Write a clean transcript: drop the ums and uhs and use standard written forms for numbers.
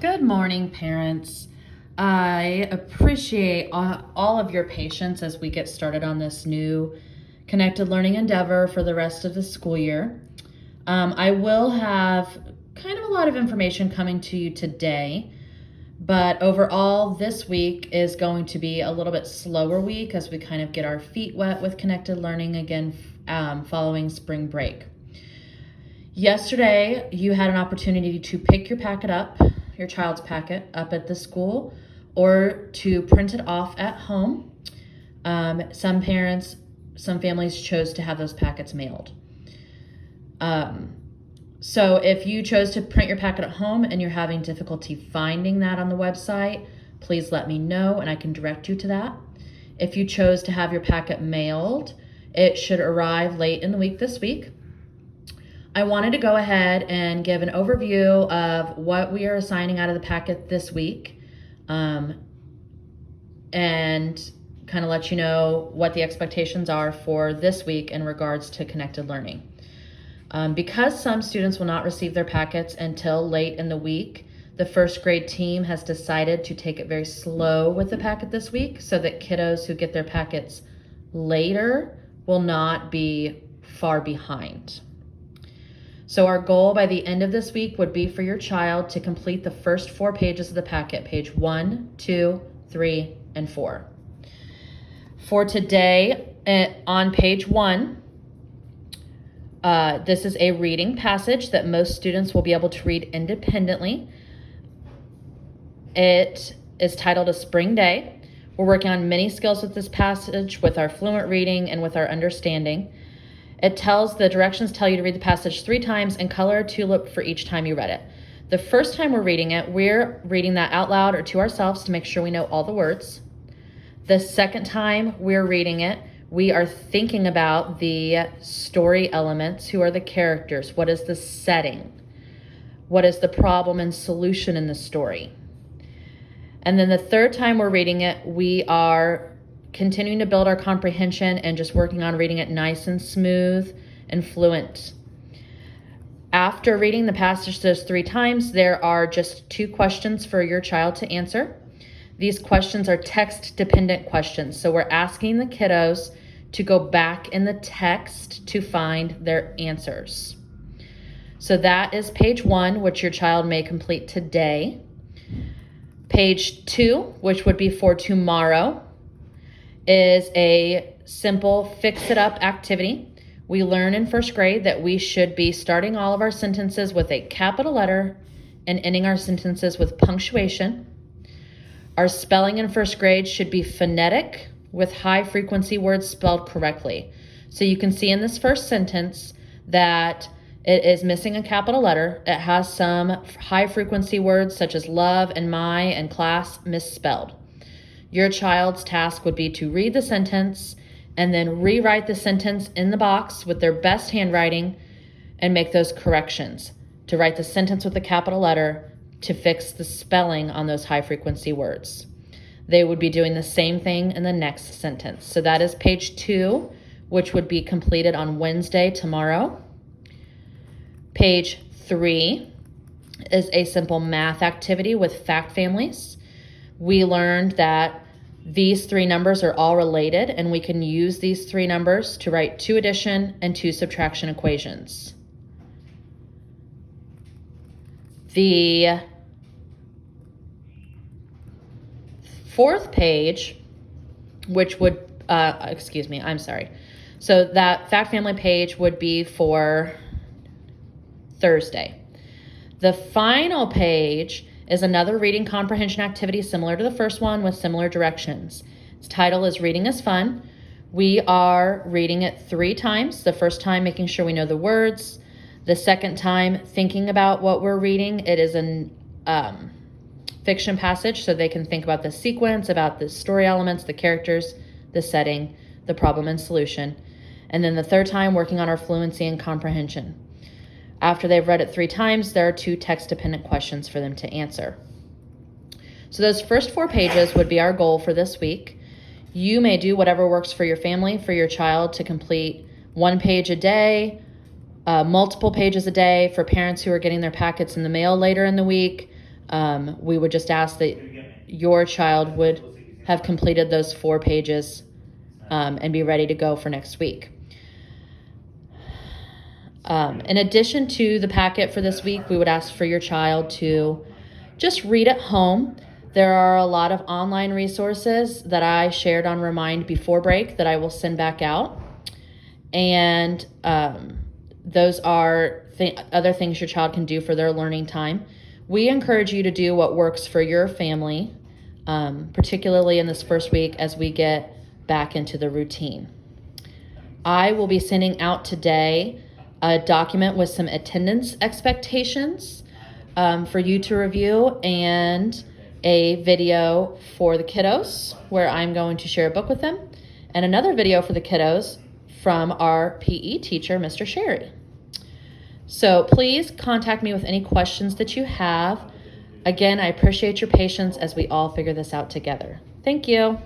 Good morning, parents. I appreciate all of your patience as we get started on this new connected learning endeavor for the rest of the school year. I will have kind of a lot of information coming to you today, but overall, this week is going to be a little bit slower week as we kind of get our feet wet with connected learning again following spring break. Yesterday, you had an opportunity to pick your packet up, your child's packet, up at the school, or to print it off at home. Some families chose to have those packets mailed. So if you chose to print your packet at home and you're having difficulty finding that on the website, please let me know and I can direct you to that. If you chose to have your packet mailed, it should arrive late in the week this week. I wanted to go ahead and give an overview of what we are assigning out of the packet this week, and kind of let you know what the expectations are for this week in regards to connected learning. Because some students will not receive their packets until late in the week, the first grade team has decided to take it very slow with the packet this week so that kiddos who get their packets later will not be far behind. So our goal by the end of this week would be for your child to complete the first 4 pages of the packet, page 1, 2, 3, and 4. For today, on page 1, this is a reading passage that most students will be able to read independently. It is titled A Spring Day. We're working on many skills with this passage, with our fluent reading and with our understanding. The directions tell you to read the passage 3 times and color a tulip for each time you read it. The first time we're reading that out loud or to ourselves to make sure we know all the words. The second time we're reading it, we are thinking about the story elements. Who are the characters? What is the setting? What is the problem and solution in the story? And then the third time we're reading it, we are continuing to build our comprehension and just working on reading it nice and smooth and fluent. After reading the passage those 3 times, there are just 2 questions for your child to answer. These questions are text-dependent questions, so we're asking the kiddos to go back in the text to find their answers. So that is page 1, which your child may complete today. Page 2, which would be for tomorrow, is a simple fix-it-up activity. We learn in first grade that we should be starting all of our sentences with a capital letter and ending our sentences with punctuation. Our spelling in first grade should be phonetic with high-frequency words spelled correctly. So you can see in this first sentence that it is missing a capital letter. It has some high-frequency words such as love and my and class misspelled. Your child's task would be to read the sentence and then rewrite the sentence in the box with their best handwriting and make those corrections. To write the sentence with a capital letter, to fix the spelling on those high frequency words. They would be doing the same thing in the next sentence. So that is page 2, which would be completed on Wednesday, tomorrow. Page 3 is a simple math activity with fact families. We learned that these 3 numbers are all related, and we can use these 3 numbers to write 2 addition and 2 subtraction equations. The 4th page, which would, So that fact family page would be for Thursday. The final page is another reading comprehension activity similar to the first one with similar directions. Its title is Reading is Fun. We are reading it 3 times. The first time making sure we know the words. The second time thinking about what we're reading. It is a fiction passage, so they can think about the sequence, about the story elements, the characters, the setting, the problem and solution. And then the third time working on our fluency and comprehension. After they've read it 3 times, there are 2 text-dependent questions for them to answer. So those first 4 pages would be our goal for this week. You may do whatever works for your family, for your child to complete 1 page a day, multiple pages a day for parents who are getting their packets in the mail later in the week. We would just ask that your child would have completed those 4 pages and be ready to go for next week. In addition to the packet for this week, we would ask for your child to just read at home. There are a lot of online resources that I shared on Remind before break that I will send back out. And those are other things your child can do for their learning time. We encourage you to do what works for your family, particularly in this first week as we get back into the routine. I will be sending out today a document with some attendance expectations for you to review, and a video for the kiddos where I'm going to share a book with them, and another video for the kiddos from our PE teacher, Mr. Sherry. So please contact me with any questions that you have. Again, I appreciate your patience as we all figure this out together. Thank you.